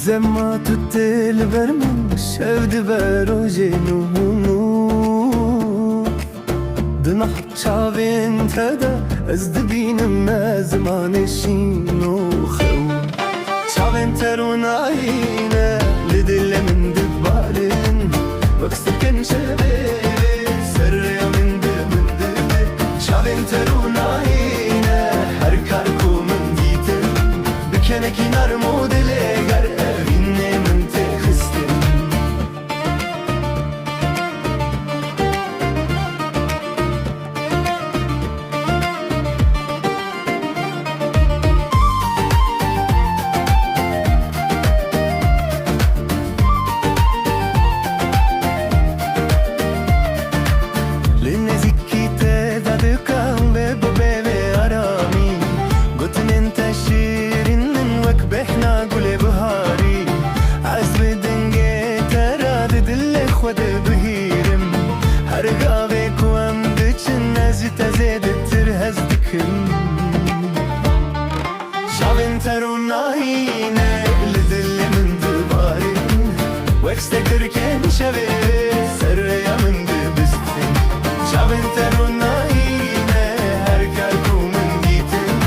زما تتل برمن شفد برو جنونو دنح شعبين تدا ازدبين ما زمان شينو خو شعبين ترون عينا لدل من دبارين وكسكن شبين سر يا من دب شعبين ترون عينا حركاركو من ديتن بكنكي نار مودلي هرقابك وامدتشن ازت ازيدتر هزدكم شعبين ترون عينة لدل من دبارين واكستكر كان شبه سر يا من دبستن شعبين ترون عينة هرقابكو من ديتن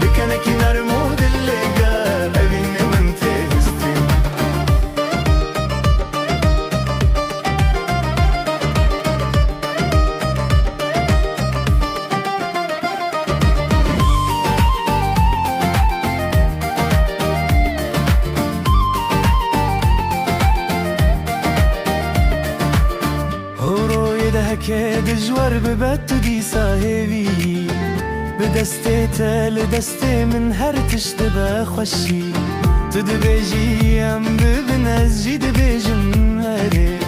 بكنكي نرمود اللي قال ابين من تهستن که دجوار ببت دی صاحبی بدسته تل دسته من هر تشتبه خوشی تدبیجی ام ببن از جی دبیجم هره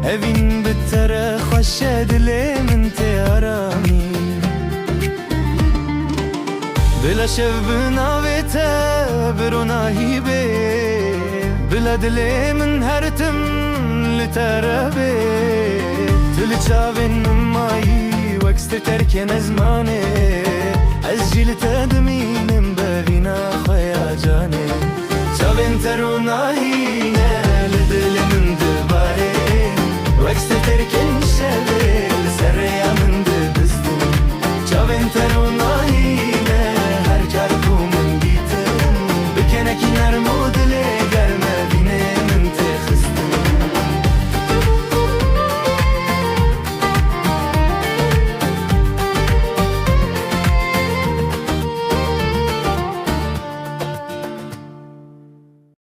اوین بتر خوش دلی من تیارامی بلا شف بناویتا بروناهی بی بلا دلی من هر تم لترابی تلتشافن ماي وقست تركن زماني أسجل تدمين بغينا خيا جاني شافن تروناهي